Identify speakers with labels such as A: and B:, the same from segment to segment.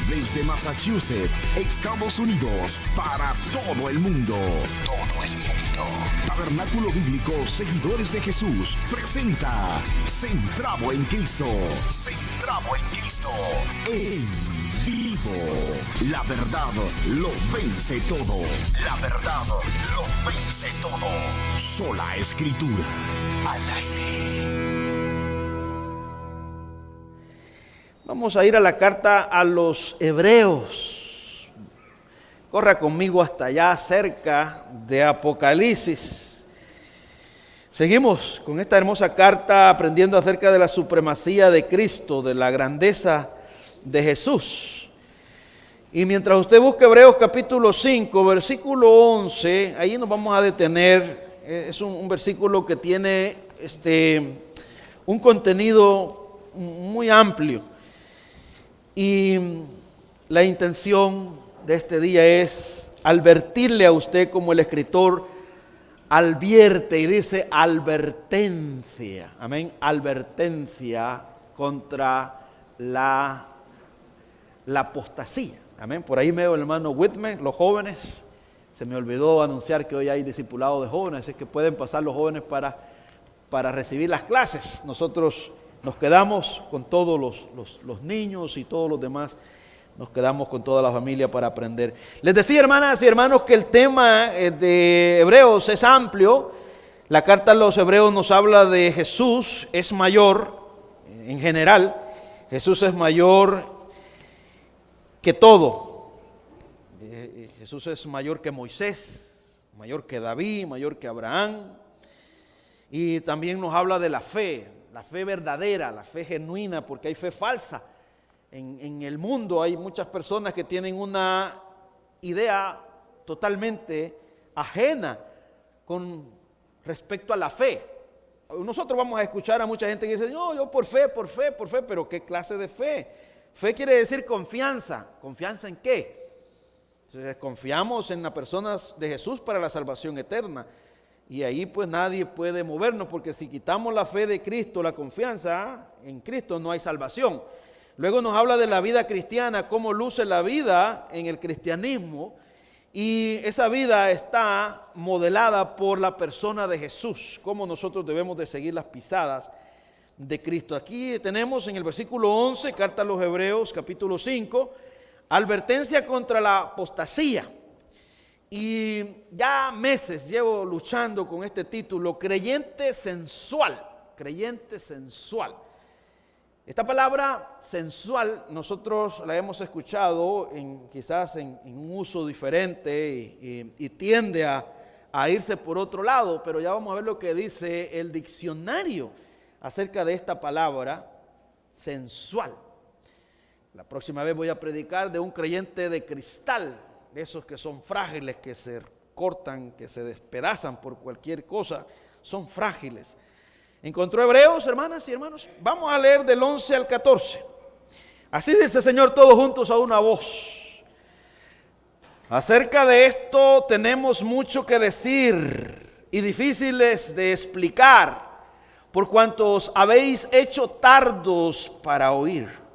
A: Desde Massachusetts, Estados Unidos, para todo el mundo. Todo el mundo. Tabernáculo Bíblico Seguidores de Jesús presenta Centrado en Cristo. Centrado en Cristo. En vivo. La verdad lo vence todo. La verdad lo vence todo. Sola Escritura. Al aire.
B: Vamos a ir a la carta a los Hebreos. Corra conmigo hasta allá, cerca de Apocalipsis. Seguimos con esta hermosa carta aprendiendo acerca de la supremacía de Cristo, de la grandeza de Jesús. Y mientras usted busca Hebreos capítulo 5, versículo 11, ahí nos vamos a detener. Es un versículo que tiene un contenido muy amplio. Y la intención de este día es advertirle a usted como el escritor advierte y dice advertencia, amén, advertencia contra la apostasía, amén. Por ahí me veo el hermano Whitman, los jóvenes, se me olvidó anunciar que hoy hay discipulado de jóvenes, así que pueden pasar los jóvenes para recibir las clases. Nosotros nos quedamos con todos los niños y todos los demás, nos quedamos con toda la familia para aprender. Les decía, hermanas y hermanos, que el tema de Hebreos es amplio. La carta a los Hebreos nos habla de Jesús, es mayor en general. Jesús es mayor que todo. Jesús es mayor que Moisés, mayor que David, mayor que Abraham. Y también nos habla de la fe verdadera, la fe genuina, porque hay fe falsa. En el mundo hay muchas personas que tienen una idea totalmente ajena con respecto a la fe. Nosotros vamos a escuchar a mucha gente que dice, no, yo por fe, pero ¿qué clase de fe? Fe quiere decir confianza. ¿Confianza en qué? Entonces, confiamos en las personas de Jesús para la salvación eterna. Y ahí pues nadie puede movernos, porque si quitamos la fe de Cristo, la confianza en Cristo, no hay salvación. Luego nos habla de la vida cristiana, cómo luce la vida en el cristianismo, y esa vida está modelada por la persona de Jesús, cómo nosotros debemos de seguir las pisadas de Cristo. Aquí tenemos en el versículo 11, carta a los Hebreos, capítulo 5, advertencia contra la apostasía. Y ya meses llevo luchando con este título, creyente sensual, creyente sensual. Esta palabra sensual nosotros la hemos escuchado quizás en un uso diferente y tiende a irse por otro lado, pero ya vamos a ver lo que dice el diccionario acerca de esta palabra sensual. La próxima vez voy a predicar de un creyente de cristal, de esos que son frágiles, que se cortan, que se despedazan por cualquier cosa, son frágiles. ¿Encontró Hebreos, hermanas y hermanos? Vamos a leer del 11 al 14. Así dice el Señor, todos juntos a una voz. Acerca de esto tenemos mucho que decir y difíciles de explicar, por cuanto os habéis hecho tardos para oír.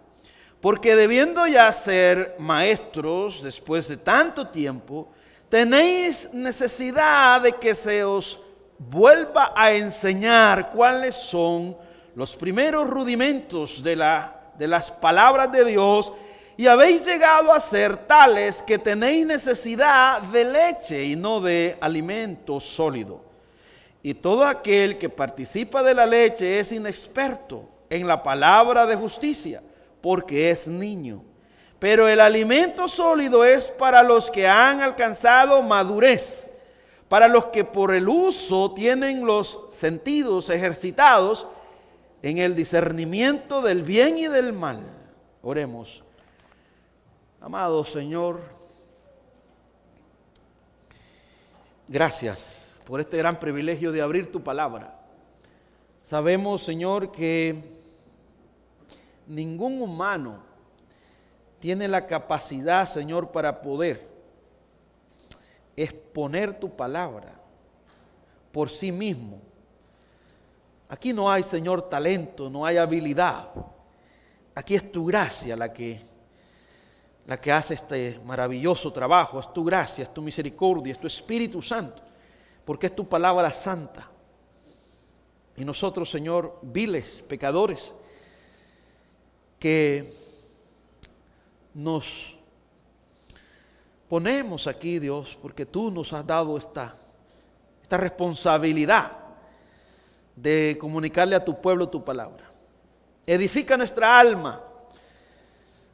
B: Porque debiendo ya ser maestros después de tanto tiempo, tenéis necesidad de que se os vuelva a enseñar cuáles son los primeros rudimentos de las palabras de Dios, y habéis llegado a ser tales que tenéis necesidad de leche y no de alimento sólido. Y todo aquel que participa de la leche es inexperto en la palabra de justicia, porque es niño. Pero el alimento sólido es para los que han alcanzado madurez, para los que por el uso tienen los sentidos ejercitados en el discernimiento del bien y del mal. Oremos. Amado Señor, gracias por este gran privilegio de abrir tu palabra. Sabemos, Señor, que ningún humano tiene la capacidad, Señor, para poder exponer tu palabra por sí mismo. Aquí no hay, Señor, talento, no hay habilidad. Aquí es tu gracia la que la que hace este maravilloso trabajo. Es tu gracia, es tu misericordia, es tu Espíritu Santo, porque es tu palabra santa. Y nosotros, Señor, viles pecadores, que nos ponemos aquí, Dios, porque tú nos has dado esta responsabilidad de comunicarle a tu pueblo tu palabra. Edifica nuestra alma.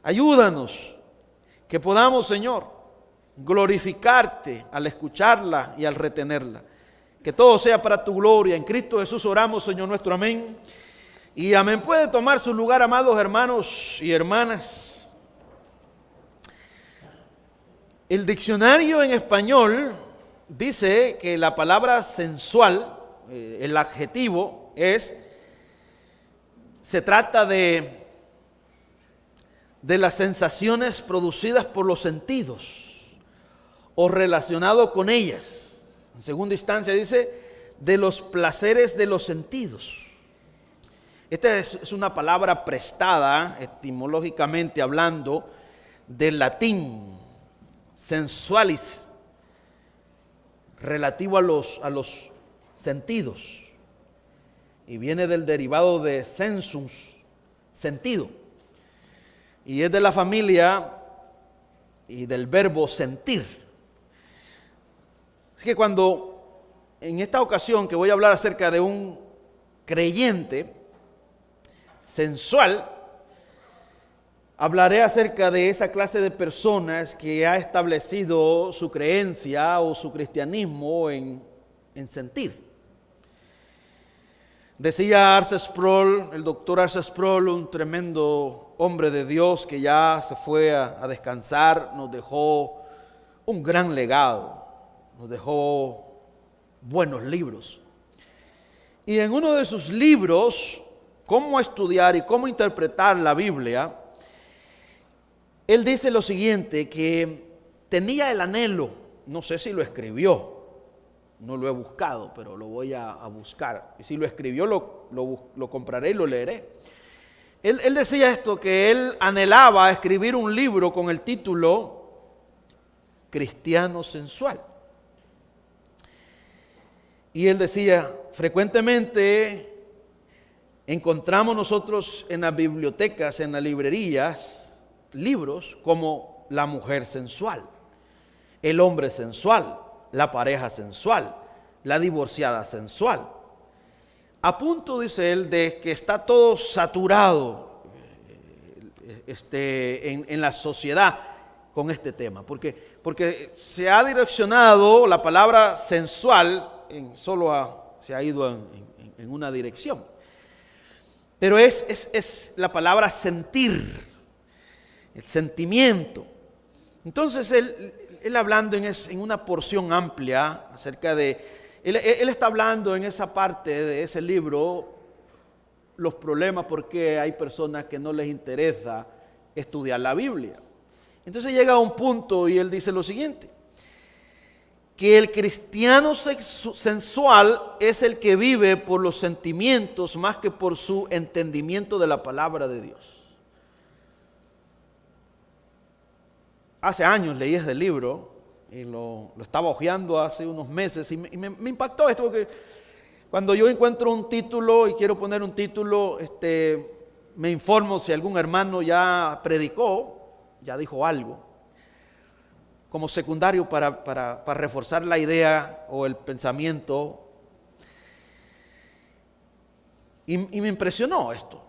B: Ayúdanos que podamos, Señor, glorificarte al escucharla y al retenerla. Que todo sea para tu gloria. En Cristo Jesús oramos, Señor nuestro. Amén. Y amén. Puede tomar su lugar, amados hermanos y hermanas. El diccionario en español dice que la palabra sensual, el adjetivo se trata de las sensaciones producidas por los sentidos o relacionado con ellas. En segunda instancia dice de los placeres de los sentidos. Esta es una palabra prestada etimológicamente hablando del latín sensualis, relativo a los sentidos, y viene del derivado de sensus, sentido, y es de la familia y del verbo sentir. Así que en esta ocasión que voy a hablar acerca de un creyente sensual, hablaré acerca de esa clase de personas que ha establecido su creencia o su cristianismo en sentir. Decía R.C. Sproul, el doctor R.C. Sproul, un tremendo hombre de Dios que ya se fue a descansar, nos dejó un gran legado, nos dejó buenos libros. Y en uno de sus libros, Cómo estudiar y cómo interpretar la Biblia, él dice lo siguiente, que tenía el anhelo, no sé si lo escribió, no lo he buscado, pero lo voy a buscar. Y si lo escribió, lo compraré y lo leeré. Él decía esto, que él anhelaba escribir un libro con el título Cristiano Sensual. Y él decía, frecuentemente encontramos nosotros en las bibliotecas, en las librerías, libros como la mujer sensual, el hombre sensual, la pareja sensual, la divorciada sensual. A punto, dice él, de que está todo saturado en la sociedad con este tema. Porque se ha direccionado la palabra sensual, se ha ido en una dirección. Pero es la palabra sentir, el sentimiento. Entonces él hablando en una porción amplia acerca de, él está hablando en esa parte de ese libro, los problemas porque hay personas que no les interesa estudiar la Biblia. Entonces llega a un punto y él dice lo siguiente, que el cristiano sensual es el que vive por los sentimientos más que por su entendimiento de la palabra de Dios. Hace años leí este libro y lo estaba hojeando hace unos meses y me impactó esto, porque cuando yo encuentro un título y quiero poner un título, me informo si algún hermano ya predicó, ya dijo algo, como secundario para reforzar la idea o el pensamiento. Y me impresionó esto.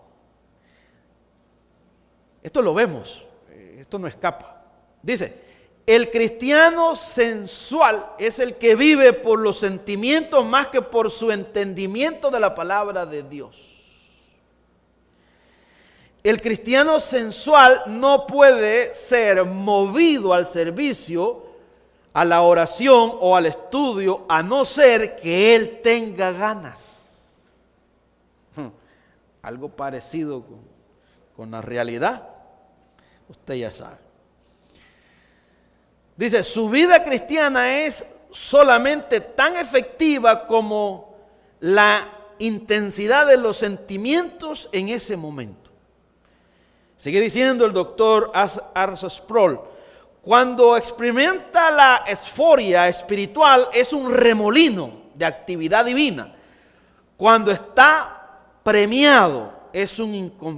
B: Esto lo vemos, esto no escapa. Dice, el cristiano sensual es el que vive por los sentimientos más que por su entendimiento de la palabra de Dios. El cristiano sensual no puede ser movido al servicio, a la oración o al estudio, a no ser que él tenga ganas. Algo parecido con la realidad, usted ya sabe. Dice, su vida cristiana es solamente tan efectiva como la intensidad de los sentimientos en ese momento. Sigue diciendo el doctor Arthur Sproul, cuando experimenta la esforia espiritual es un remolino de actividad divina. Cuando está premiado,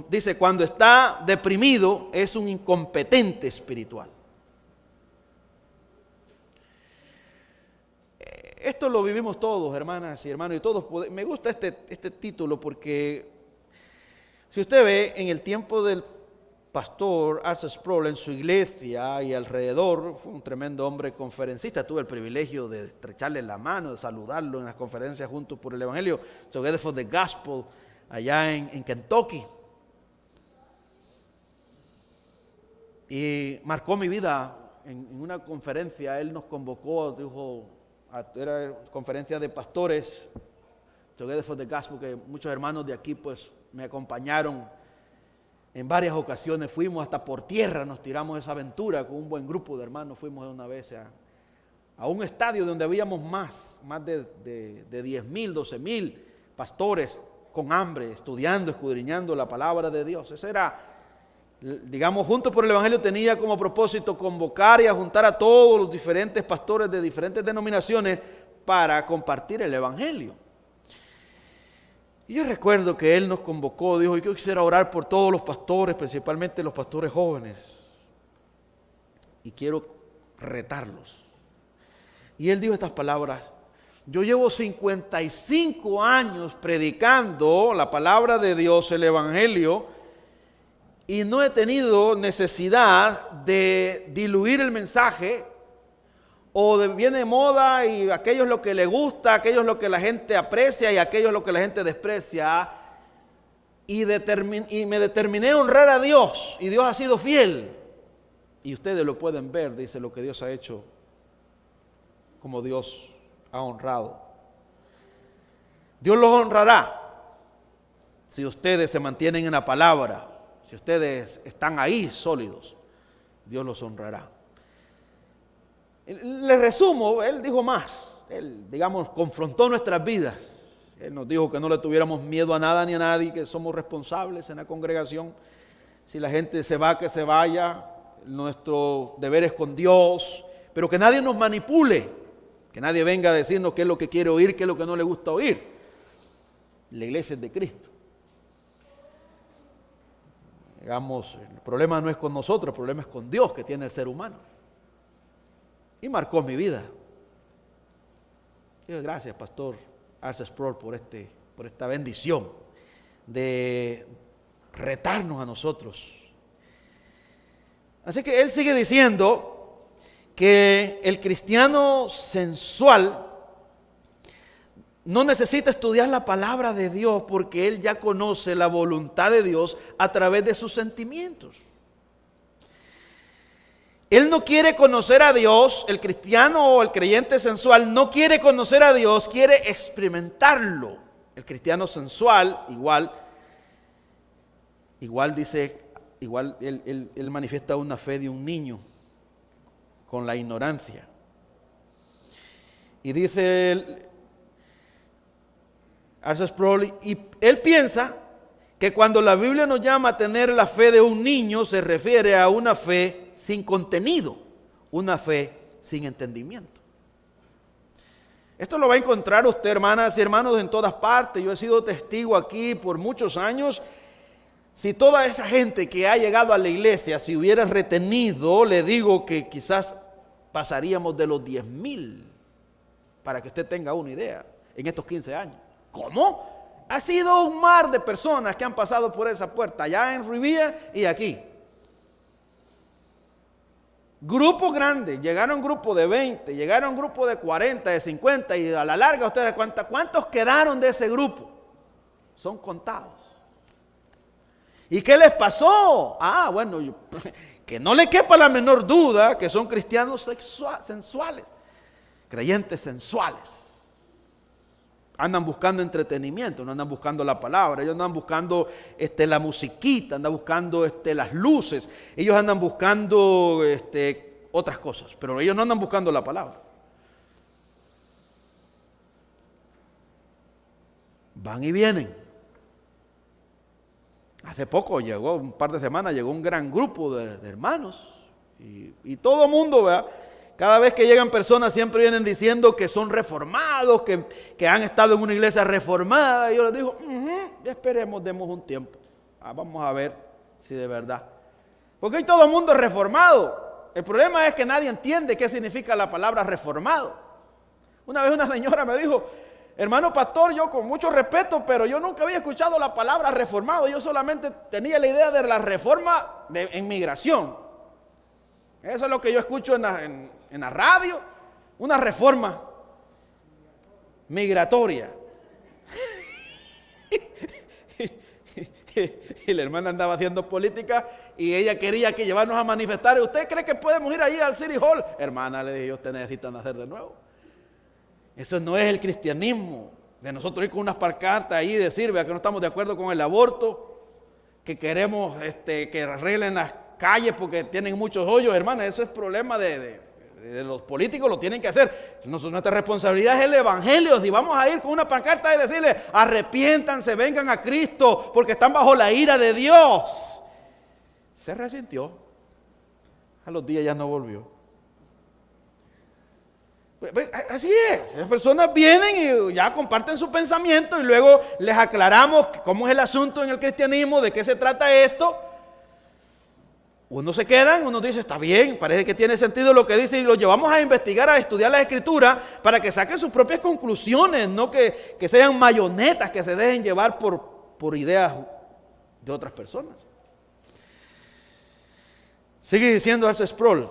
B: dice, cuando está deprimido es un incompetente espiritual. Esto lo vivimos todos, hermanas y hermanos, y todos me gusta este título porque si usted ve en el tiempo del pastor Arthur Sproul en su iglesia y alrededor, fue un tremendo hombre conferencista. Tuve el privilegio de estrecharle la mano, de saludarlo en las conferencias juntos por el Evangelio, Together for the Gospel, allá en Kentucky. Y marcó mi vida en una conferencia. Él nos convocó, dijo, era conferencia de pastores, Together for the Gospel, que muchos hermanos de aquí pues me acompañaron en varias ocasiones. Fuimos hasta por tierra, nos tiramos esa aventura con un buen grupo de hermanos. Fuimos una vez a un estadio donde habíamos más de 10,000, 12,000 pastores con hambre, estudiando, escudriñando la palabra de Dios. Ese era, digamos, Juntos por el Evangelio tenía como propósito convocar y a juntar a todos los diferentes pastores de diferentes denominaciones para compartir el Evangelio. Y yo recuerdo que él nos convocó, dijo, yo quisiera orar por todos los pastores, principalmente los pastores jóvenes, y quiero retarlos. Y él dijo estas palabras: yo llevo 55 años predicando la palabra de Dios, el Evangelio, y no he tenido necesidad de diluir el mensaje, o viene de moda y aquello es lo que le gusta, aquello es lo que la gente aprecia y aquello es lo que la gente desprecia. Y me determiné a honrar a Dios, y Dios ha sido fiel. Y ustedes lo pueden ver, dice, lo que Dios ha hecho, como Dios ha honrado. Dios los honrará si ustedes se mantienen en la palabra, si ustedes están ahí sólidos, Dios los honrará. Le resumo, él dijo más, él, digamos, confrontó nuestras vidas. Él nos dijo que no le tuviéramos miedo a nada ni a nadie, que somos responsables en la congregación. Si la gente se va, que se vaya, nuestro deber es con Dios, pero que nadie nos manipule, que nadie venga a decirnos qué es lo que quiere oír, qué es lo que no le gusta oír. La iglesia es de Cristo. Digamos, el problema no es con nosotros, el problema es con Dios que tiene el ser humano. Y marcó mi vida. Y gracias, pastor Arthur Sproul, por esta bendición de retarnos a nosotros. Así que él sigue diciendo que el cristiano sensual no necesita estudiar la palabra de Dios, porque él ya conoce la voluntad de Dios a través de sus sentimientos. Él no quiere conocer a Dios, el cristiano o el creyente sensual no quiere conocer a Dios, quiere experimentarlo. El cristiano sensual igual dice, él manifiesta una fe de un niño con la ignorancia. Y dice Arthur Sproul, y él piensa que cuando la Biblia nos llama a tener la fe de un niño, se refiere a una fe sin contenido, una fe sin entendimiento. Esto lo va a encontrar usted, hermanas y hermanos, en todas partes. Yo he sido testigo aquí por muchos años. Si toda esa gente que ha llegado a la iglesia, si hubiera retenido, le digo que quizás pasaríamos de los 10,000, para que usted tenga una idea, en estos 15 años. ¿Cómo? Ha sido un mar de personas que han pasado por esa puerta, allá en Rivilla y aquí. Grupo grande, llegaron grupo de 20, llegaron grupo de 40, de 50, y a la larga ustedes cuentan cuántos quedaron de ese grupo. Son contados. ¿Y qué les pasó? Bueno, que no le quepa la menor duda que son cristianos sensuales, creyentes sensuales. Andan buscando entretenimiento, no andan buscando la palabra, ellos andan buscando la musiquita, andan buscando las luces, ellos andan buscando otras cosas, pero ellos no andan buscando la palabra. Van y vienen. Hace poco llegó, un par de semanas, llegó un gran grupo de hermanos. Y todo el mundo, ¿verdad? Cada vez que llegan personas siempre vienen diciendo que son reformados, que han estado en una iglesia reformada. Y yo les digo, esperemos, demos un tiempo. Vamos a ver si de verdad. Porque hoy todo el mundo es reformado. El problema es que nadie entiende qué significa la palabra reformado. Una vez una señora me dijo, hermano pastor, yo con mucho respeto, pero yo nunca había escuchado la palabra reformado. Yo solamente tenía la idea de la reforma en migración. Eso es lo que yo escucho en la radio, una reforma migratoria. Y la hermana andaba haciendo política y ella quería que llevarnos a manifestar. ¿Usted cree que podemos ir ahí al City Hall? Hermana, le dije, usted necesita nacer de nuevo. Eso no es el cristianismo, de nosotros ir con unas pancartas ahí y decir, vea, que no estamos de acuerdo con el aborto, que queremos que arreglen las calles porque tienen muchos hoyos. Hermana, eso es problema de los políticos, lo tienen que hacer. Nuestra responsabilidad es el evangelio. Si vamos a ir con una pancarta y decirle, arrepiéntanse, vengan a Cristo, porque están bajo la ira de Dios. Se resintió. A los días ya no volvió. Así es, las personas vienen y ya comparten su pensamiento y luego les aclaramos cómo es el asunto en el cristianismo, de qué se trata esto. Unos se quedan, unos dicen, está bien, parece que tiene sentido lo que dice, y los llevamos a investigar, a estudiar la Escritura para que saquen sus propias conclusiones, no que sean mayonetas que se dejen llevar por ideas de otras personas. Sigue diciendo R.C. Sproul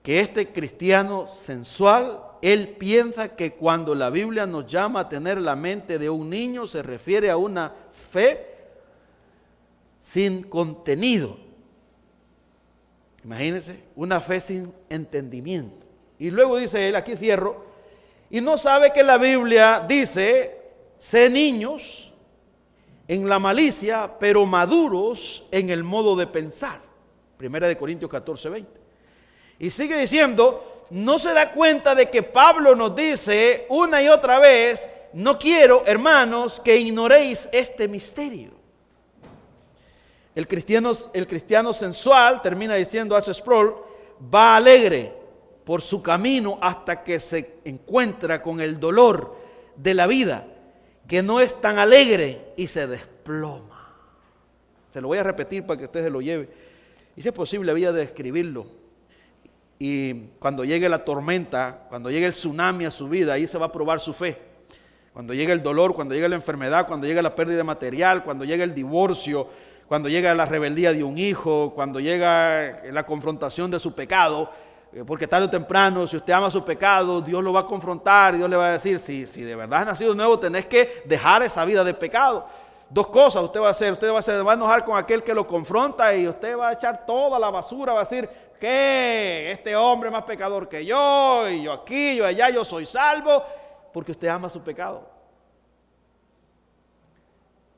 B: que este cristiano sensual, él piensa que cuando la Biblia nos llama a tener la mente de un niño, se refiere a una fe sin contenido. Imagínense, una fe sin entendimiento. Y luego dice él, aquí cierro, y no sabe que la Biblia dice, sé niños en la malicia, pero maduros en el modo de pensar. 1 Corintios 14:20. Y sigue diciendo, no se da cuenta de que Pablo nos dice una y otra vez, no quiero, hermanos, que ignoréis este misterio. El cristiano sensual, termina diciendo R.C. Sproul, va alegre por su camino hasta que se encuentra con el dolor de la vida, que no es tan alegre y se desploma. Se lo voy a repetir para que usted se lo lleve. Y si es posible, había de escribirlo. Y cuando llegue la tormenta, cuando llegue el tsunami a su vida, ahí se va a probar su fe. Cuando llegue el dolor, cuando llegue la enfermedad, cuando llegue la pérdida material, cuando llegue el divorcio, cuando llega la rebeldía de un hijo, cuando llega la confrontación de su pecado, porque tarde o temprano, si usted ama su pecado, Dios lo va a confrontar y Dios le va a decir, si de verdad has nacido nuevo, tenés que dejar esa vida de pecado. Dos cosas usted va a hacer, va a enojar con aquel que lo confronta y usted va a echar toda la basura, va a decir, que este hombre es más pecador que yo, y yo aquí, yo allá, yo soy salvo, porque usted ama su pecado.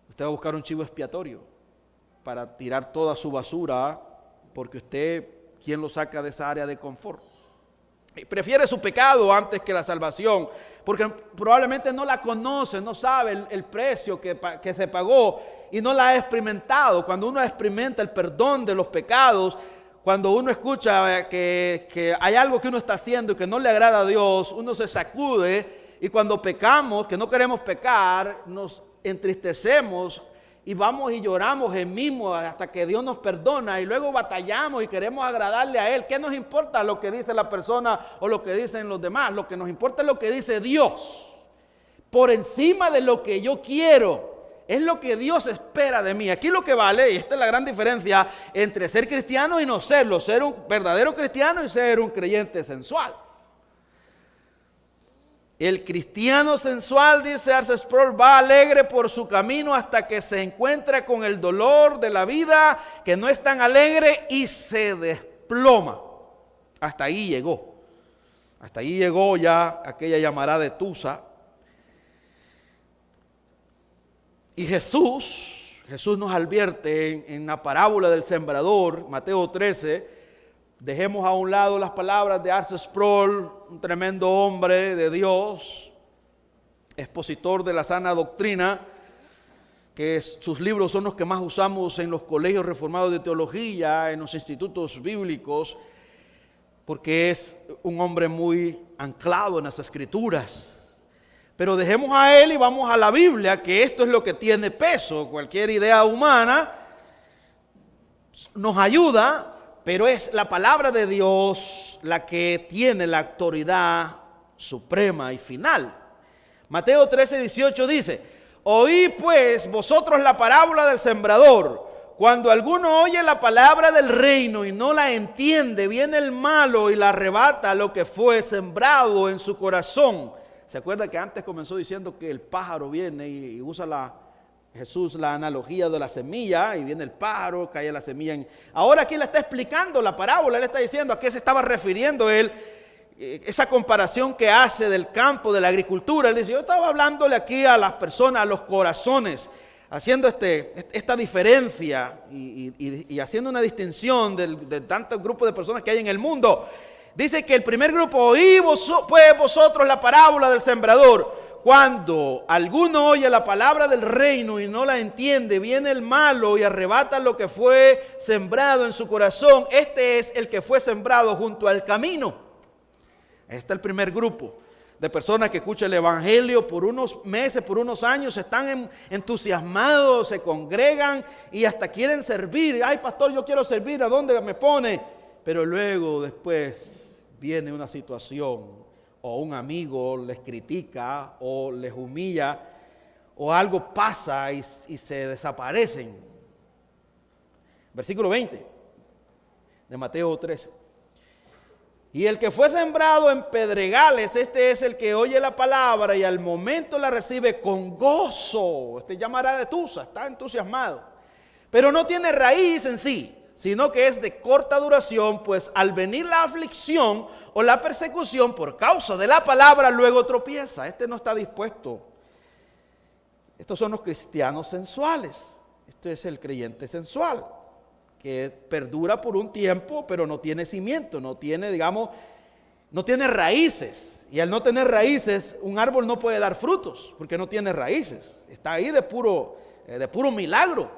B: Usted va a buscar un chivo expiatorio para tirar toda su basura, porque usted, ¿quién lo saca de esa área de confort? Y prefiere su pecado antes que la salvación, porque probablemente no la conoce, no sabe el precio que se pagó y no la ha experimentado. Cuando uno experimenta el perdón de los pecados, cuando uno escucha que hay algo que uno está haciendo y que no le agrada a Dios, uno se sacude, y cuando pecamos, que no queremos pecar, nos entristecemos y vamos y lloramos gemimos hasta que Dios nos perdona, y luego batallamos y queremos agradarle a Él. ¿Qué nos importa lo que dice la persona o lo que dicen los demás? Lo que nos importa es lo que dice Dios, por encima de lo que yo quiero. Es lo que Dios espera de mí. Aquí lo que vale, y esta es la gran diferencia entre ser cristiano y no serlo, ser un verdadero cristiano y ser un creyente sensual. El cristiano sensual, dice R.C. Sproul, va alegre por su camino hasta que se encuentra con el dolor de la vida, que no es tan alegre, y se desploma. Hasta ahí llegó. Hasta ahí llegó ya aquella llamarada de Tusa. Y Jesús nos advierte en la parábola del sembrador, Mateo 13, dejemos a un lado las palabras de R.C. Sproul, un tremendo hombre de Dios, expositor de la sana doctrina, que sus libros son los que más usamos en los colegios reformados de teología, en los institutos bíblicos, porque es un hombre muy anclado en las Escrituras. Pero dejemos a él y vamos a la Biblia, que esto es lo que tiene peso. Cualquier idea humana nos ayuda, pero es la palabra de Dios la que tiene la autoridad suprema y final. Mateo 13:18 dice: oí pues vosotros la parábola del sembrador. Cuando alguno oye la palabra del reino y no la entiende, viene el malo y la arrebata lo que fue sembrado en su corazón. ¿Se acuerda que antes comenzó diciendo que el pájaro viene y usa Jesús la analogía de la semilla, y viene el pájaro, cae la semilla Ahora aquí le está explicando la parábola, le está diciendo a qué se estaba refiriendo él, esa comparación que hace del campo, de la agricultura. Él dice, yo estaba hablándole aquí a las personas, a los corazones, haciendo esta diferencia y haciendo una distinción de tantos grupos de personas que hay en el mundo. Dice que el primer grupo, oí pues vosotros la parábola del sembrador. Cuando alguno oye la palabra del reino y no la entiende, viene el malo y arrebata lo que fue sembrado en su corazón. Este es el que fue sembrado junto al camino. Este es el primer grupo de personas que escuchan el evangelio por unos meses, por unos años, están entusiasmados, se congregan y hasta quieren servir. Ay, pastor, yo quiero servir, ¿a dónde me pone? Pero luego, después, viene una situación, o un amigo les critica, o les humilla, o algo pasa y se desaparecen. Versículo 20 de Mateo 13. Y el que fue sembrado en pedregales, este es el que oye la palabra y al momento la recibe con gozo. Este llamará de tusa, está entusiasmado. Pero no tiene raíz en sí, sino que es de corta duración, pues al venir la aflicción o la persecución por causa de la palabra, luego tropieza. Este no está dispuesto. Estos son los cristianos sensuales. Este es el creyente sensual, que perdura por un tiempo, pero no tiene cimiento, no tiene, digamos, no tiene raíces. Y al no tener raíces, un árbol no puede dar frutos, porque no tiene raíces. Está ahí de puro milagro,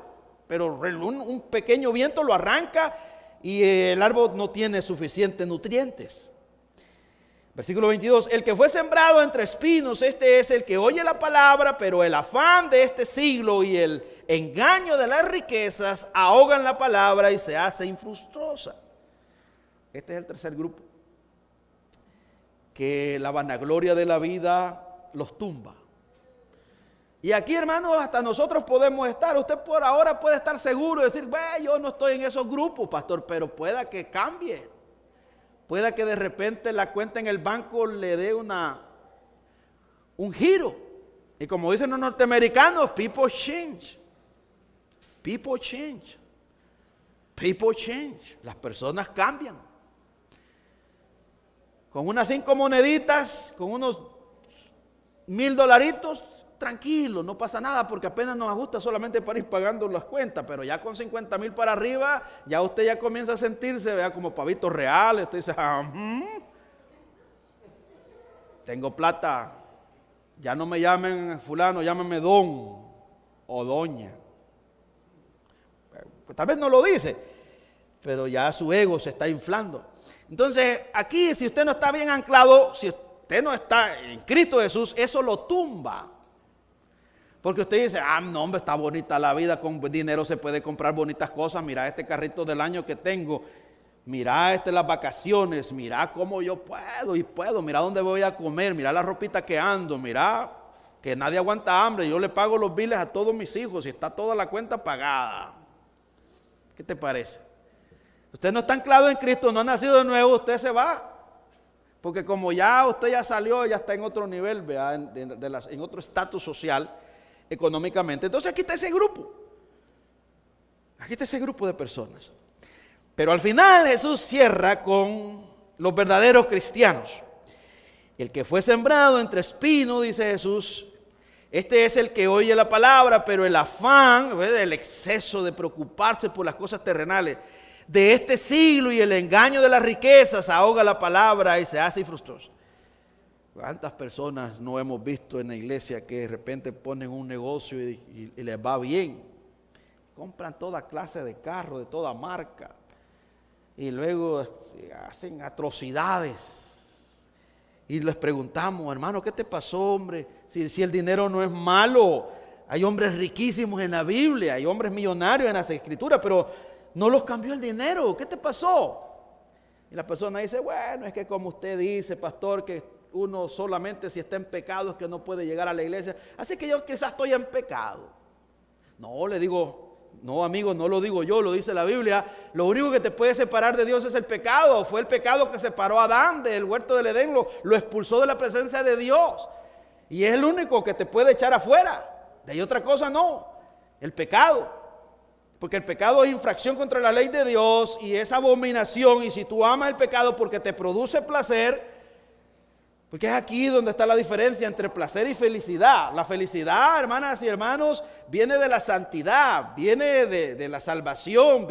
B: pero un pequeño viento lo arranca y el árbol no tiene suficientes nutrientes. Versículo 22, el que fue sembrado entre espinos, este es el que oye la palabra, pero el afán de este siglo y el engaño de las riquezas ahogan la palabra y se hace infructuosa. Este es el tercer grupo, que la vanagloria de la vida los tumba. Y aquí, hermanos, hasta nosotros podemos estar. Usted por ahora puede estar seguro y decir, yo no estoy en esos grupos, pastor, pero pueda que cambie. Pueda que de repente la cuenta en el banco le dé un giro. Y como dicen los norteamericanos, people change. People change. People change. Las personas cambian. Con unas 5 moneditas, con unos $1,000, tranquilo, no pasa nada, porque apenas nos ajusta solamente para ir pagando las cuentas. Pero ya con 50,000 para arriba, ya usted ya comienza a sentirse, vea, como pavitos reales. Usted dice, tengo plata, ya no me llamen fulano, llámame don o doña. Pues tal vez no lo dice, pero ya su ego se está inflando. Entonces, aquí, si usted no está bien anclado, si usted no está en Cristo Jesús, eso lo tumba. Porque usted dice, no, hombre, está bonita la vida, con dinero se puede comprar bonitas cosas. Mira este carrito del año que tengo, mira las vacaciones, mira cómo yo puedo, mira dónde voy a comer, mira la ropita que ando, mira que nadie aguanta hambre, yo le pago los biles a todos mis hijos y está toda la cuenta pagada. ¿Qué te parece? Usted no está anclado en Cristo, no ha nacido de nuevo, usted se va. Porque como usted ya salió, ya está en otro nivel, ¿verdad? En otro estatus social, económicamente. Entonces aquí está ese grupo. Aquí está ese grupo de personas. Pero al final Jesús cierra con los verdaderos cristianos. El que fue sembrado entre espinos, dice Jesús, este es el que oye la palabra, pero el afán, el exceso de preocuparse por las cosas terrenales de este siglo y el engaño de las riquezas ahoga la palabra y se hace infructuosa. ¿Cuántas personas no hemos visto en la iglesia que de repente ponen un negocio y les va bien? Compran toda clase de carros, de toda marca. Y luego hacen atrocidades. Y les preguntamos, hermano, ¿qué te pasó, hombre? Si el dinero no es malo. Hay hombres riquísimos en la Biblia, hay hombres millonarios en las Escrituras, pero no los cambió el dinero. ¿Qué te pasó? Y la persona dice, bueno, es que como usted dice, pastor, que uno solamente si está en pecado es que no puede llegar a la iglesia. Así que yo quizás estoy en pecado. No, le digo, no, amigo, no lo digo yo, lo dice la Biblia. Lo único que te puede separar de Dios es el pecado. Fue el pecado que separó a Adán del huerto del Edén, lo expulsó de la presencia de Dios. Y es el único que te puede echar afuera. De ahí otra cosa no, el pecado. Porque el pecado es infracción contra la ley de Dios y es abominación. Y si tú amas el pecado porque te produce placer, porque es aquí donde está la diferencia entre placer y felicidad. La felicidad, hermanas y hermanos, viene de la santidad, viene de la salvación.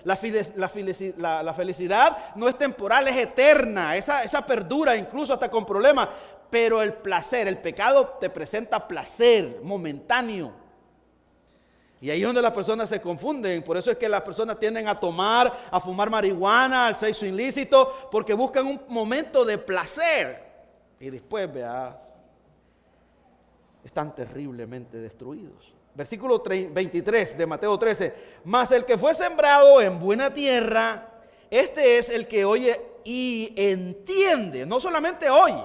B: La felicidad no es temporal, es eterna. Esa perdura incluso hasta con problemas. Pero el placer, el pecado te presenta placer momentáneo. Y ahí es donde las personas se confunden. Por eso es que las personas tienden a tomar, a fumar marihuana, al sexo ilícito, porque buscan un momento de placer. Y después, veas, están terriblemente destruidos. Versículo 23 de Mateo 13. Mas el que fue sembrado en buena tierra, este es el que oye y entiende. No solamente oye,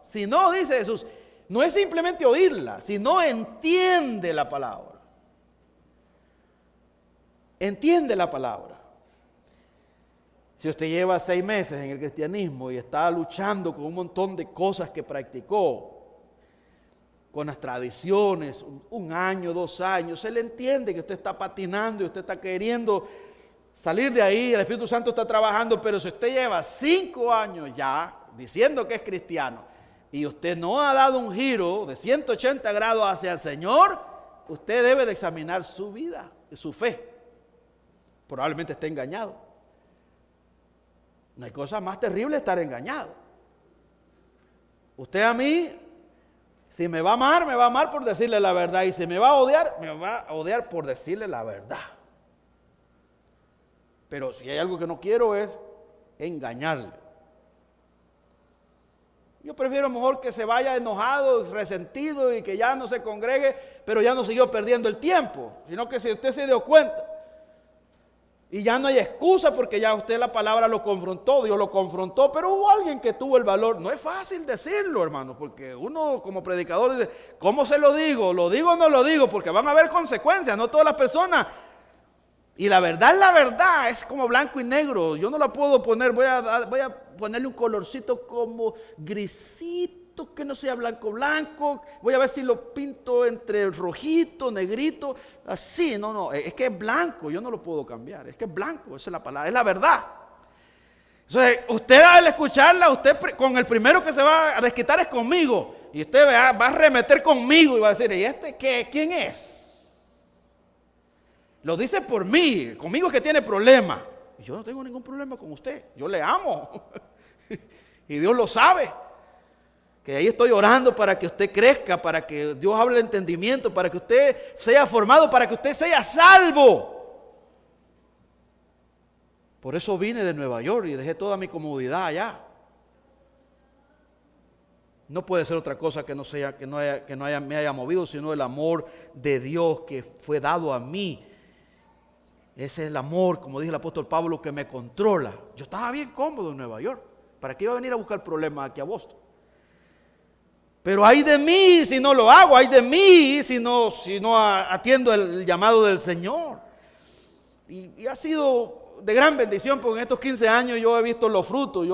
B: sino, dice Jesús, no es simplemente oírla, sino entiende la palabra. Entiende la palabra. Si usted lleva 6 meses en el cristianismo y está luchando con un montón de cosas que practicó, con las tradiciones, 1 año, 2 años, se le entiende que usted está patinando y usted está queriendo salir de ahí, el Espíritu Santo está trabajando, pero si usted lleva 5 años ya diciendo que es cristiano y usted no ha dado un giro de 180 grados hacia el Señor, usted debe de examinar su vida, su fe. Probablemente esté engañado. No hay cosa más terrible estar engañado. Usted a mí, si me va a amar por decirle la verdad. Y si me va a odiar por decirle la verdad. Pero si hay algo que no quiero es engañarle. Yo prefiero mejor que se vaya enojado, resentido y que ya no se congregue, pero ya no siguió perdiendo el tiempo. Sino que si usted se dio cuenta. Y ya no hay excusa porque ya usted la palabra lo confrontó, Dios lo confrontó, pero hubo alguien que tuvo el valor. No es fácil decirlo, hermano, porque uno como predicador dice, ¿cómo se lo digo? ¿Lo digo o no lo digo? Porque van a haber consecuencias, no todas las personas. Y la verdad, es como blanco y negro. Yo no la puedo poner, voy a ponerle un colorcito como grisito, que no sea blanco, voy a ver si lo pinto entre rojito, negrito, así, no, es que es blanco, yo no lo puedo cambiar, es que es blanco, esa es la palabra, es la verdad. Entonces, usted al escucharla, usted con el primero que se va a desquitar es conmigo, y usted va a arremeter conmigo y va a decir, ¿y este qué? ¿Quién es? Lo dice por mí, conmigo es que tiene problema. Y yo no tengo ningún problema con usted, yo le amo, y Dios lo sabe. Que ahí estoy orando para que usted crezca, para que Dios hable el entendimiento, para que usted sea formado, para que usted sea salvo. Por eso vine de Nueva York y dejé toda mi comodidad allá. No puede ser otra cosa que me haya movido, sino el amor de Dios que fue dado a mí. Ese es el amor, como dice el apóstol Pablo, que me controla. Yo estaba bien cómodo en Nueva York. ¿Para qué iba a venir a buscar problemas aquí a Boston? Pero hay de mí si no lo hago, hay de mí si no atiendo el llamado del Señor. Y ha sido de gran bendición, porque en estos 15 años yo he visto los frutos.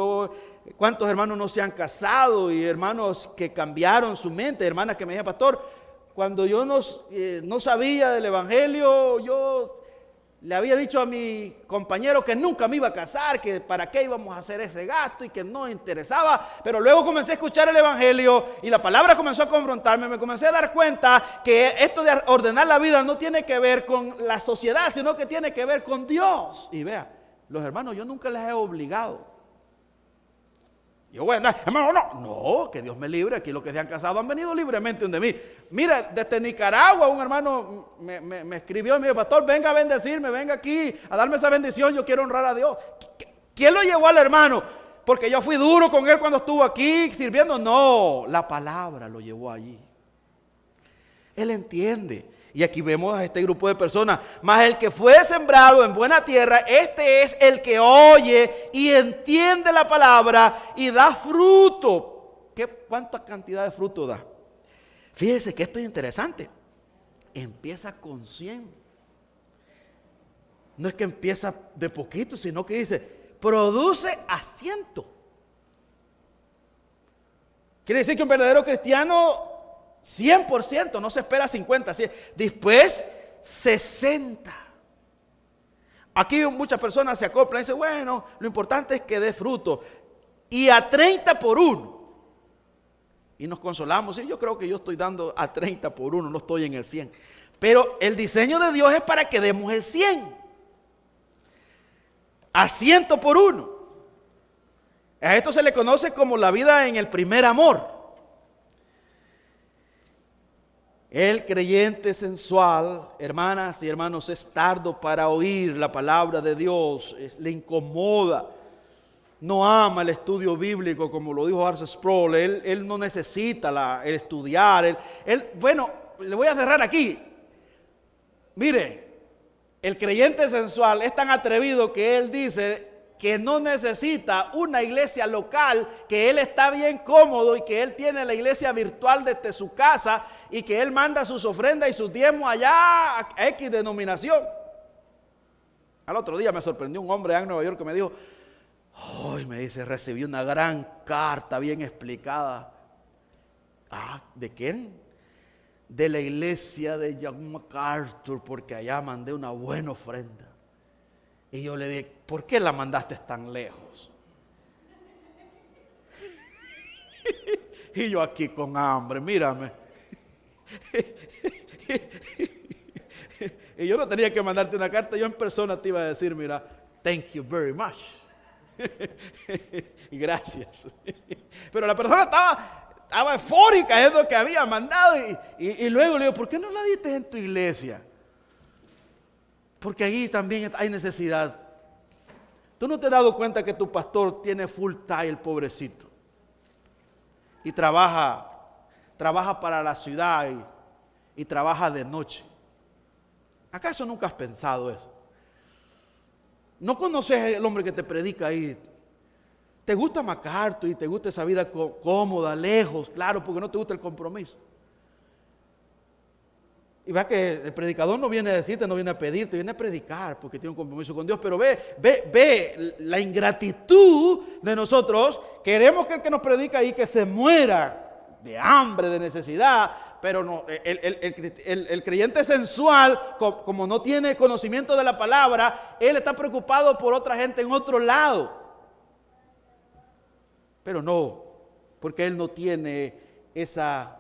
B: Cuántos hermanos no se han casado y hermanos que cambiaron su mente, hermanas que me dijeron, pastor, cuando yo no sabía del Evangelio, yo le había dicho a mi compañero que nunca me iba a casar, que para qué íbamos a hacer ese gasto y que no interesaba, pero luego comencé a escuchar el Evangelio y la palabra comenzó a confrontarme, me comencé a dar cuenta que esto de ordenar la vida no tiene que ver con la sociedad, sino que tiene que ver con Dios. Y vea, los hermanos, yo nunca les he obligado. Yo voy a andar, hermano, no, que Dios me libre. Aquí los que se han casado han venido libremente donde mí. Mira, desde Nicaragua un hermano me escribió y me dijo, pastor, venga a bendecirme, venga aquí a darme esa bendición, yo quiero honrar a Dios. ¿Quién lo llevó al hermano? Porque yo fui duro con él cuando estuvo aquí sirviendo. No, la palabra lo llevó allí. Él entiende. Y aquí vemos a este grupo de personas. Mas el que fue sembrado en buena tierra, este es el que oye y entiende la palabra y da fruto. ¿Cuánta cantidad de fruto da? Fíjese que esto es interesante. Empieza con 100. No es que empieza de poquito, sino que dice, produce a 100. Quiere decir que un verdadero cristiano 100%, no se espera 50, 100. Después 60. Aquí muchas personas se acoplan y dicen, bueno, lo importante es que dé fruto. Y a 30 por 1. Y nos consolamos, y yo creo que yo estoy dando a 30 por 1, no estoy en el 100. Pero el diseño de Dios es para que demos el 100. A 100 por 1. A esto se le conoce como la vida en el primer amor. El creyente sensual, hermanas y hermanos, es tardo para oír la palabra de Dios, le incomoda, no ama el estudio bíblico como lo dijo R.C. Sproul, él no necesita el estudiar, bueno, le voy a cerrar aquí. Mire, el creyente sensual es tan atrevido que él dice que no necesita una iglesia local, que él está bien cómodo y que él tiene la iglesia virtual desde su casa y que él manda sus ofrendas y sus diezmos allá a X denominación. Al otro día me sorprendió un hombre allá en Nueva York que me dijo, me dice, recibí una gran carta bien explicada. ¿De quién? De la iglesia de John MacArthur, porque allá mandé una buena ofrenda. Y yo le dije, ¿por qué la mandaste tan lejos? Y yo aquí con hambre, mírame. Y yo no tenía que mandarte una carta, yo en persona te iba a decir, mira, thank you very much. Gracias. Pero la persona estaba eufórica, es lo que había mandado. Y luego le digo, ¿por qué no la diste en tu iglesia? Porque ahí también hay necesidad. ¿Tú no te has dado cuenta que tu pastor tiene full time, el pobrecito? Y trabaja para la ciudad y trabaja de noche. ¿Acaso nunca has pensado eso? ¿No conoces el hombre que te predica ahí? ¿Te gusta MacArthur y te gusta esa vida cómoda, lejos? Claro, porque no te gusta el compromiso. Y va que el predicador no viene a decirte, no viene a pedirte, viene a predicar porque tiene un compromiso con Dios. Pero ve la ingratitud de nosotros. Queremos que el que nos predica ahí que se muera de hambre, de necesidad. Pero no, el creyente sensual, como no tiene conocimiento de la palabra, él está preocupado por otra gente en otro lado. Pero no, porque él no tiene esa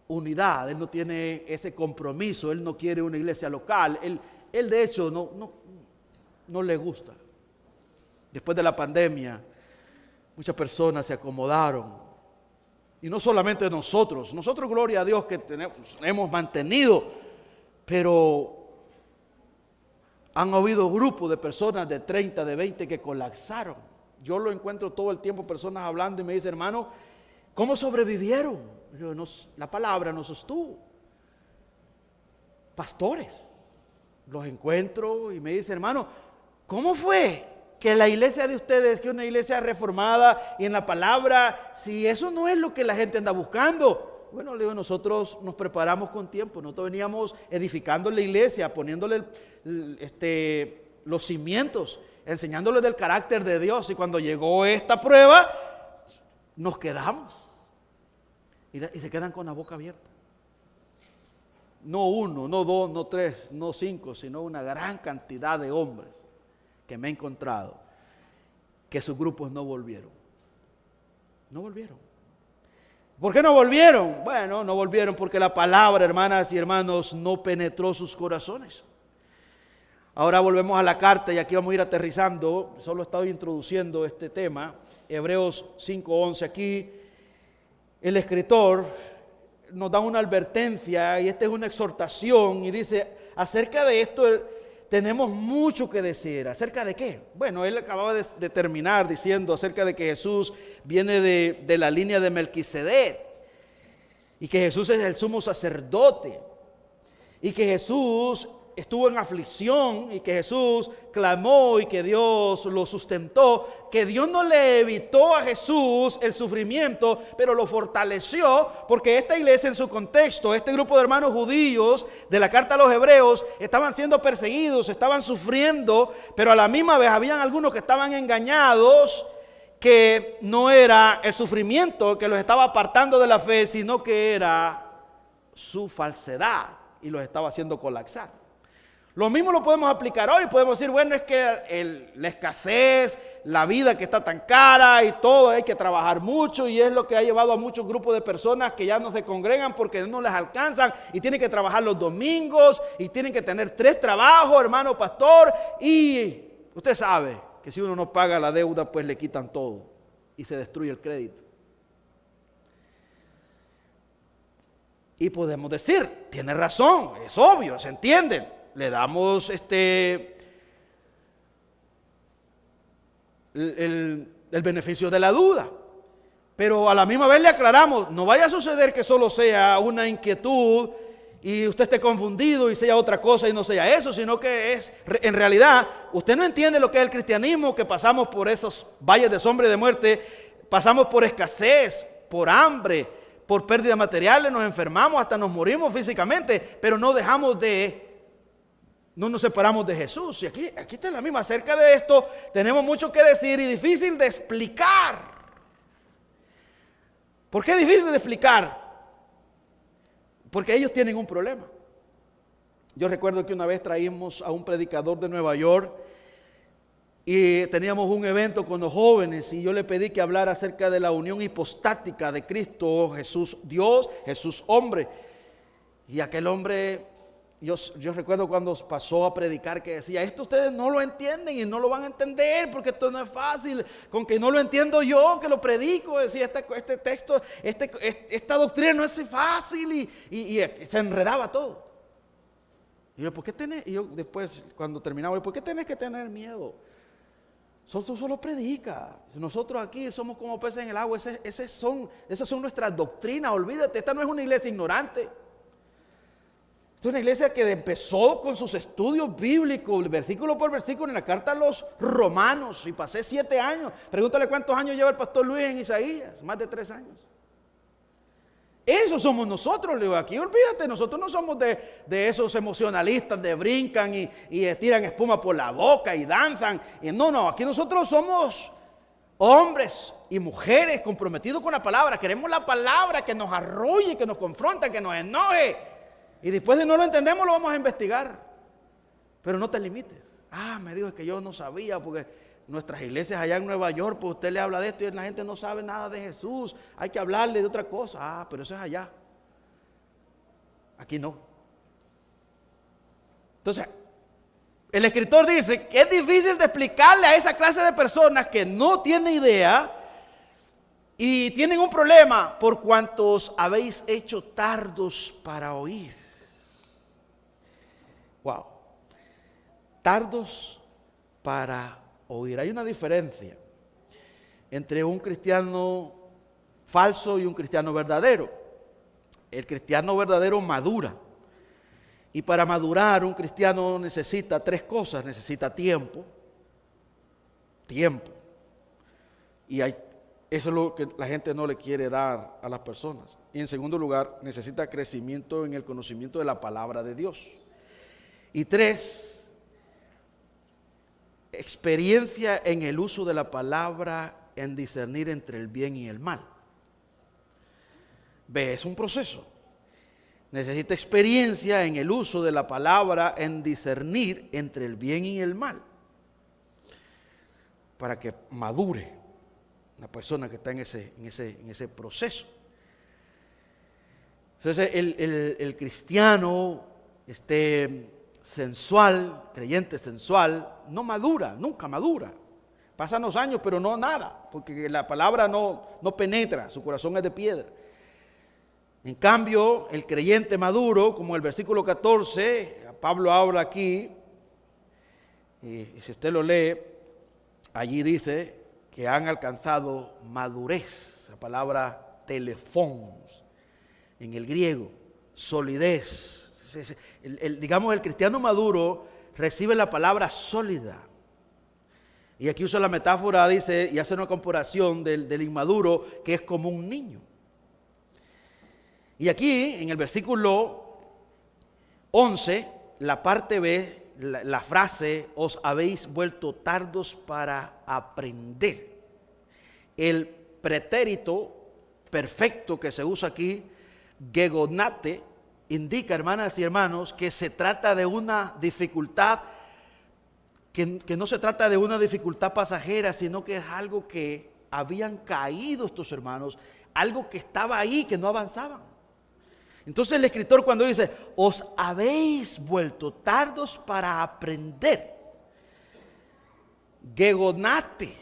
B: unidad, él no tiene ese compromiso, él no quiere una iglesia local, él de hecho no le gusta. Después de la pandemia, muchas personas se acomodaron. Y no solamente nosotros, gloria a Dios que hemos mantenido, pero han habido grupos de personas de 30, de 20 que colapsaron. Yo lo encuentro todo el tiempo, personas hablando y me dicen, hermano, ¿cómo sobrevivieron? La palabra nos sostuvo. Pastores, los encuentro y me dicen, hermano, ¿cómo fue que la iglesia de ustedes, que es una iglesia reformada y en la palabra, si eso no es lo que la gente anda buscando? Bueno, le digo, nosotros nos preparamos con tiempo, nosotros veníamos edificando la iglesia, poniéndole los cimientos, enseñándole del carácter de Dios, y cuando llegó esta prueba, nos quedamos. Y se quedan con la boca abierta. No uno, no dos, no tres, no cinco, sino una gran cantidad de hombres que me he encontrado, que sus grupos no volvieron. No volvieron. ¿Por qué no volvieron? Bueno, no volvieron porque la palabra, hermanas y hermanos, no penetró sus corazones. Ahora volvemos a la carta y aquí vamos a ir aterrizando. Solo he estado introduciendo este tema. Hebreos 5:11 aquí, el escritor nos da una advertencia y esta es una exhortación y dice, acerca de esto tenemos mucho que decir. ¿Acerca de qué? Bueno, él acababa de terminar diciendo acerca de que Jesús viene de la línea de Melquisedec y que Jesús es el sumo sacerdote y que Jesús estuvo en aflicción y que Jesús clamó y que Dios lo sustentó, que Dios no le evitó a Jesús el sufrimiento, pero lo fortaleció, porque esta iglesia en su contexto, este grupo de hermanos judíos de la carta a los hebreos, estaban siendo perseguidos, estaban sufriendo, pero a la misma vez habían algunos que estaban engañados, que no era el sufrimiento que los estaba apartando de la fe, sino que era su falsedad y los estaba haciendo colapsar. Lo mismo lo podemos aplicar hoy. Podemos decir, bueno, es que la escasez, la vida que está tan cara y todo, hay que trabajar mucho y es lo que ha llevado a muchos grupos de personas que ya no se congregan porque no les alcanzan y tienen que trabajar los domingos y tienen que tener 3 trabajos, hermano pastor, y usted sabe que si uno no paga la deuda, pues le quitan todo y se destruye el crédito. Y podemos decir, tiene razón, es obvio, se entiende. Le damos el beneficio de la duda. Pero a la misma vez le aclaramos, no vaya a suceder que solo sea una inquietud y usted esté confundido y sea otra cosa y no sea eso, sino que es, en realidad, usted no entiende lo que es el cristianismo, que pasamos por esos valles de sombra y de muerte, pasamos por escasez, por hambre, por pérdida material, nos enfermamos, hasta nos morimos físicamente, pero no nos separamos de Jesús. Y aquí está la misma. Acerca de esto tenemos mucho que decir y difícil de explicar. ¿Por qué difícil de explicar? Porque ellos tienen un problema. Yo recuerdo que una vez traímos a un predicador de Nueva York y teníamos un evento con los jóvenes y yo le pedí que hablara acerca de la unión hipostática de Cristo, Jesús Dios, Jesús hombre. Y aquel hombre... Yo recuerdo cuando pasó a predicar que decía, esto ustedes no lo entienden y no lo van a entender porque esto no es fácil, con que no lo entiendo yo que lo predico, decía este texto, esta doctrina no es fácil y se enredaba todo. Y yo, ¿por qué tenés? Y yo después cuando terminaba, ¿por qué tenés que tener miedo? Tú solo predica. Nosotros aquí somos como peces en el agua, esas son nuestras doctrinas, olvídate, esta no es una iglesia ignorante. Esta es una iglesia que empezó con sus estudios bíblicos, versículo por versículo, en la carta a los romanos, y pasé 7 años. Pregúntale cuántos años lleva el pastor Luis en Isaías, más de 3 años. Eso somos nosotros, le digo, aquí olvídate, nosotros no somos de esos emocionalistas de brincan y tiran espuma por la boca y danzan. Y no, aquí nosotros somos hombres y mujeres comprometidos con la palabra. Queremos la palabra que nos arrulle, que nos confronta, que nos enoje. Y después de no lo entendemos, lo vamos a investigar. Pero no te limites. Me dijo que yo no sabía, porque nuestras iglesias allá en Nueva York, pues usted le habla de esto y la gente no sabe nada de Jesús. Hay que hablarle de otra cosa. Pero eso es allá. Aquí no. Entonces, el escritor dice que es difícil de explicarle a esa clase de personas que no tienen idea y tienen un problema por cuantos habéis hecho tardos para oír. Wow. Tardos para oír. Hay una diferencia entre un cristiano falso y un cristiano verdadero. El cristiano verdadero madura. Y para madurar un cristiano necesita 3 cosas. Necesita tiempo. Y eso es lo que la gente no le quiere dar a las personas. Y en segundo lugar, necesita crecimiento en el conocimiento de la palabra de Dios. Y 3, experiencia en el uso de la palabra en discernir entre el bien y el mal. Es un proceso. Necesita experiencia en el uso de la palabra en discernir entre el bien y el mal. Para que madure una persona que está en ese proceso. Entonces el cristiano sensual, creyente sensual, no madura, nunca madura. Pasan los años, pero no nada, porque la palabra no penetra, su corazón es de piedra. En cambio, el creyente maduro, como el versículo 14, Pablo habla aquí, y si usted lo lee, allí dice que han alcanzado madurez, la palabra telefons, en el griego, solidez. Digamos, el cristiano maduro recibe la palabra sólida. Y aquí usa la metáfora, dice, y hace una comparación del inmaduro, que es como un niño. Y aquí, en el versículo 11, la parte B, la frase, os habéis vuelto tardos para aprender. El pretérito perfecto que se usa aquí, gegonate, indica, hermanas y hermanos, que se trata de una dificultad, que no se trata de una dificultad pasajera, sino que es algo que habían caído estos hermanos, algo que estaba ahí, que no avanzaban. Entonces el escritor, cuando dice, os habéis vuelto tardos para aprender, gegonate,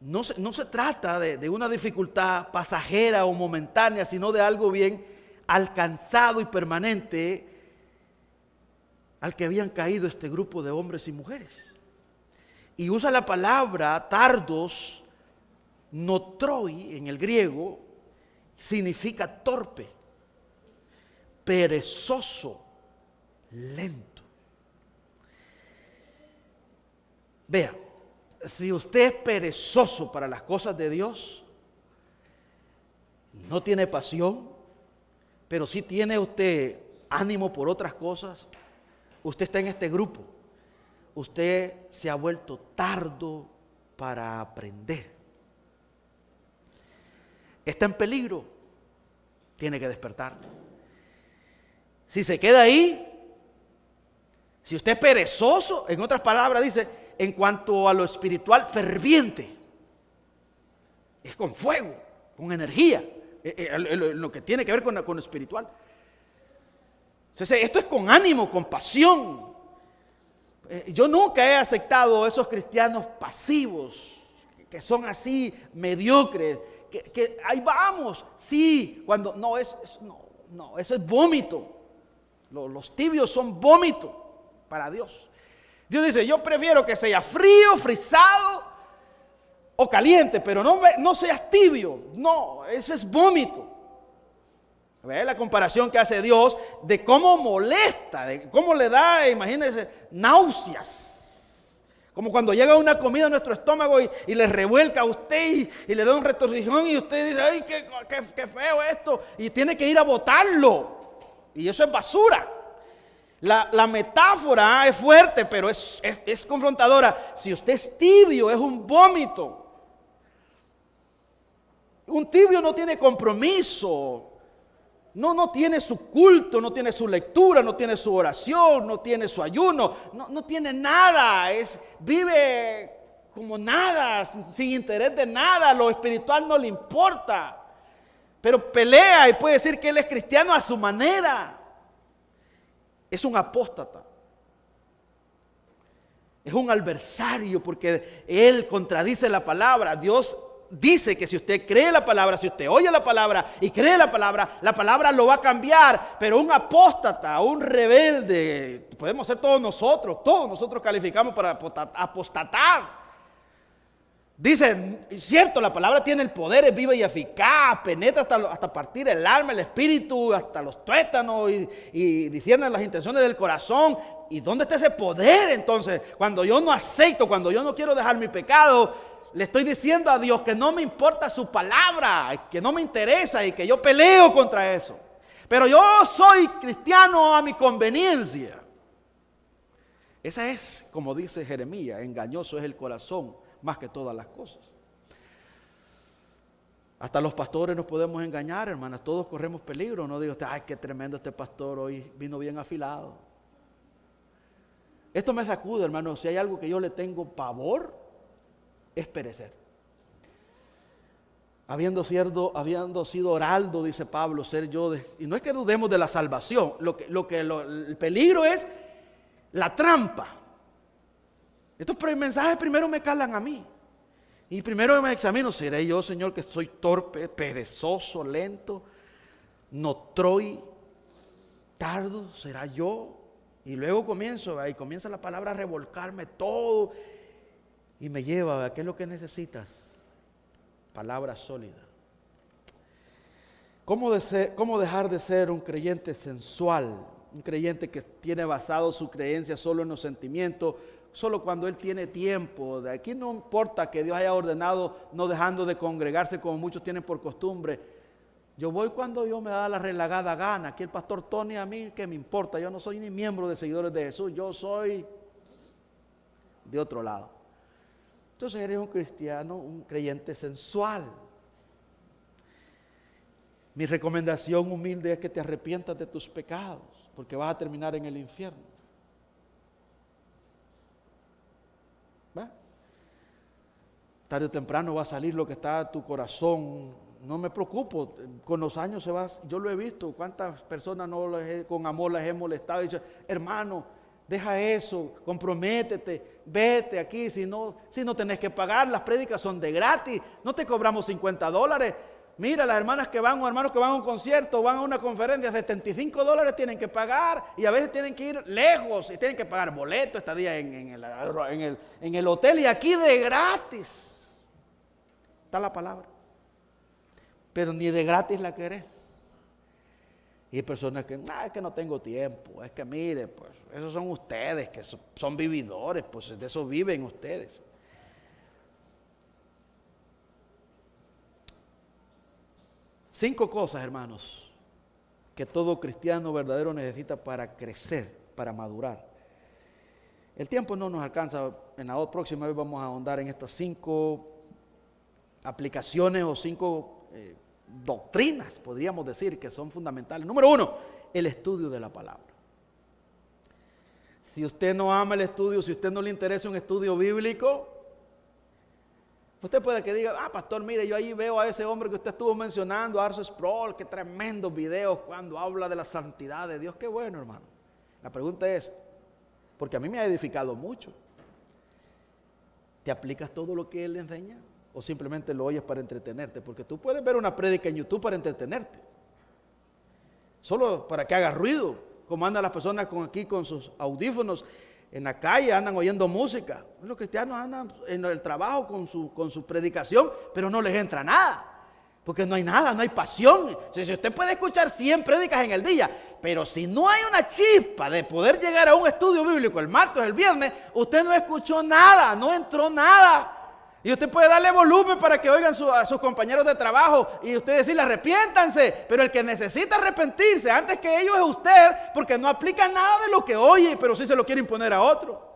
B: no se trata de una dificultad pasajera o momentánea, sino de algo bien alcanzado y permanente al que habían caído este grupo de hombres y mujeres. Y usa la palabra tardos, notroi en el griego, significa torpe, perezoso, lento. Vea, si usted es perezoso para las cosas de Dios, no tiene pasión, pero sí tiene usted ánimo por otras cosas, usted está en este grupo. Usted se ha vuelto tardo para aprender. Está en peligro, tiene que despertar. Si se queda ahí, si usted es perezoso, en otras palabras dice, en cuanto a lo espiritual, ferviente. Es con fuego, con energía, lo que tiene que ver con lo espiritual. Entonces, esto es con ánimo, con pasión. Yo nunca he aceptado esos cristianos pasivos, que son así, mediocres, que ahí vamos, sí, cuando, no, eso es vómito. Los tibios son vómito para Dios. Dios dice, yo prefiero que sea frío, frisado o caliente, pero no seas tibio. No, ese es vómito. ¿Ve la comparación que hace Dios de cómo molesta, de cómo le da, imagínense, náuseas? Como cuando llega una comida a nuestro estómago y le revuelca a usted y le da un retorcijón y usted dice, ay, qué feo esto, y tiene que ir a botarlo. Y eso es basura. La metáfora es fuerte, pero es confrontadora. Si usted es tibio, es un vómito. Un tibio no tiene compromiso. No tiene su culto, no tiene su lectura, no tiene su oración, no tiene su ayuno, no tiene nada, vive como nada, sin interés de nada, lo espiritual no le importa, pero pelea y puede decir que él es cristiano a su manera. Es un apóstata, es un adversario porque él contradice la palabra. Dios dice que si usted cree la palabra, si usted oye la palabra y cree la palabra lo va a cambiar. Pero un apóstata, un rebelde, podemos ser todos nosotros calificamos para apostatar. Dice, es cierto, la palabra tiene el poder, es viva y eficaz, penetra hasta partir el alma, el espíritu, hasta los tuétanos y discierne las intenciones del corazón. ¿Y dónde está ese poder entonces? Cuando yo no acepto, cuando yo no quiero dejar mi pecado, le estoy diciendo a Dios que no me importa su palabra, que no me interesa y que yo peleo contra eso. Pero yo soy cristiano a mi conveniencia. Esa es, como dice Jeremías, engañoso es el corazón más que todas las cosas. Hasta los pastores nos podemos engañar, hermanas, todos corremos peligro. No digo usted, ay, qué tremendo este pastor, hoy vino bien afilado. Esto me sacude, hermano. Si hay algo que yo le tengo pavor, es perecer. Habiendo sido heraldo, dice Pablo, ser yo y no es que dudemos de la salvación. El peligro es la trampa. Estos mensajes primero me calan a mí. Y primero me examino, ¿seré yo, Señor, que soy torpe, perezoso, lento, notroy, tardo? ¿Será yo? Y luego comienza la palabra a revolcarme todo y me lleva a ¿qué es lo que necesitas? Palabra sólida. ¿Cómo dejar de ser un creyente sensual? Un creyente que tiene basado su creencia solo en los sentimientos, solo cuando él tiene tiempo. De aquí no importa que Dios haya ordenado no dejando de congregarse como muchos tienen por costumbre. Yo voy cuando yo me da la relagada gana. Aquí el pastor Tony, a mí ¿qué me importa? Yo no soy ni miembro de Seguidores de Jesús, yo soy de otro lado. Entonces eres un cristiano, un creyente sensual. Mi recomendación humilde es que te arrepientas de tus pecados, porque vas a terminar en el infierno. ¿Va? Tarde o temprano va a salir lo que está en tu corazón. No me preocupo, con los años se va. Yo lo he visto, cuántas personas con amor las he molestado y dicho, hermano, deja eso, comprométete, vete aquí, si no tenés que pagar, las prédicas son de gratis, no te cobramos $50. Mira, las hermanas que van o hermanos que van a un concierto, van a una conferencia, $75 tienen que pagar y a veces tienen que ir lejos y tienen que pagar boleto, estadía en el hotel y aquí de gratis. Está la palabra. Pero ni de gratis la querés. Y hay personas que, es que no tengo tiempo, es que mire, pues esos son ustedes, que son vividores, pues de eso viven ustedes. 5 cosas, hermanos, que todo cristiano verdadero necesita para crecer, para madurar. El tiempo no nos alcanza, en la próxima vez vamos a ahondar en estas 5 aplicaciones o 5 doctrinas, podríamos decir, que son fundamentales. Número 1, el estudio de la palabra. Si usted no ama el estudio, si usted no le interesa un estudio bíblico, usted puede que diga, pastor, mire, yo ahí veo a ese hombre que usted estuvo mencionando, R.C. Sproul, qué tremendos videos cuando habla de la santidad de Dios. Qué bueno, hermano. La pregunta es, porque a mí me ha edificado mucho, ¿te aplicas todo lo que él le enseña? ¿O simplemente lo oyes para entretenerte? Porque tú puedes ver una prédica en YouTube para entretenerte, solo para que haga ruido, como andan las personas aquí con sus audífonos en la calle, andan oyendo música. Los cristianos andan en el trabajo con su predicación, pero no les entra nada, porque no hay nada, no hay pasión. Si usted puede escuchar 100 prédicas en el día, pero si no hay una chispa de poder llegar a un estudio bíblico el martes o el viernes, usted no escuchó nada, no entró nada. Y usted puede darle volumen para que oigan a sus compañeros de trabajo y usted decirle arrepiéntanse, pero el que necesita arrepentirse antes que ellos es usted, porque no aplica nada de lo que oye, pero sí se lo quiere imponer a otro.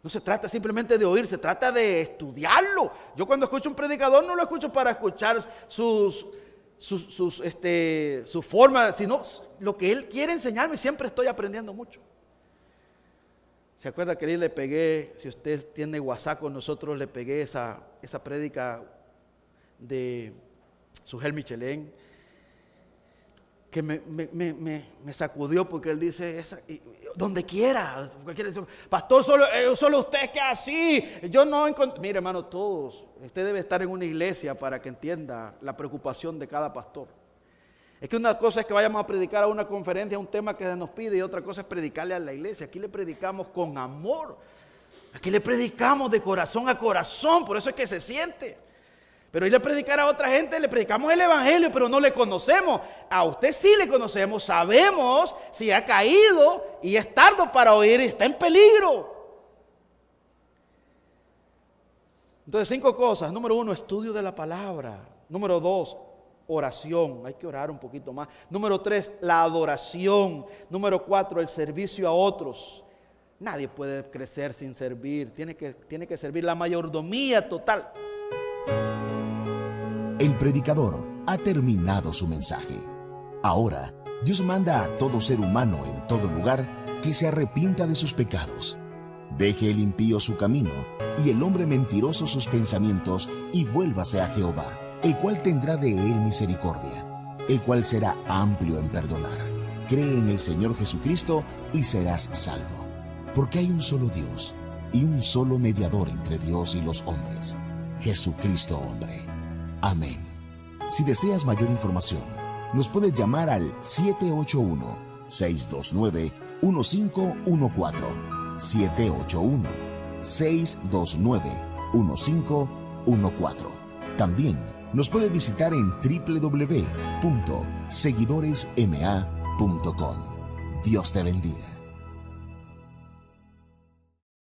B: No se trata simplemente de oír, se trata de estudiarlo. Yo cuando escucho un predicador no lo escucho para escuchar su forma, sino lo que él quiere enseñarme. Siempre estoy aprendiendo mucho. ¿Se acuerda que le pegué, si usted tiene WhatsApp con nosotros, le pegué esa prédica de Sujel Michelén, que me sacudió porque él dice, donde quiera, pastor, solo usted que así, yo no encontré. Mire, hermano, todos, usted debe estar en una iglesia para que entienda la preocupación de cada pastor. Es que una cosa es que vayamos a predicar a una conferencia, un tema que se nos pide, y otra cosa es predicarle a la iglesia. Aquí le predicamos con amor, aquí le predicamos de corazón a corazón, por eso es que se siente. Pero ir a predicar a otra gente, le predicamos el evangelio, pero no le conocemos. A usted sí le conocemos, sabemos si ha caído y es tardo para oír y está en peligro. Entonces, 5 cosas. Número 1, estudio de la palabra. Número 2, oración, hay que orar un poquito más. Número 3, la adoración. Número 4, el servicio a otros. Nadie puede crecer sin servir, tiene que servir, la mayordomía total.
A: El predicador ha terminado su mensaje. Ahora, Dios manda a todo ser humano en todo lugar que se arrepienta de sus pecados. Deje el impío su camino y el hombre mentiroso sus pensamientos y vuélvase a Jehová, el cual tendrá de él misericordia, el cual será amplio en perdonar. Cree en el Señor Jesucristo y serás salvo. Porque hay un solo Dios, y un solo mediador entre Dios y los hombres, Jesucristo hombre. Amén. Si deseas mayor información, nos puedes llamar al 781-629-1514. 781-629-1514. También nos puede visitar en www.seguidoresma.com. Dios te bendiga.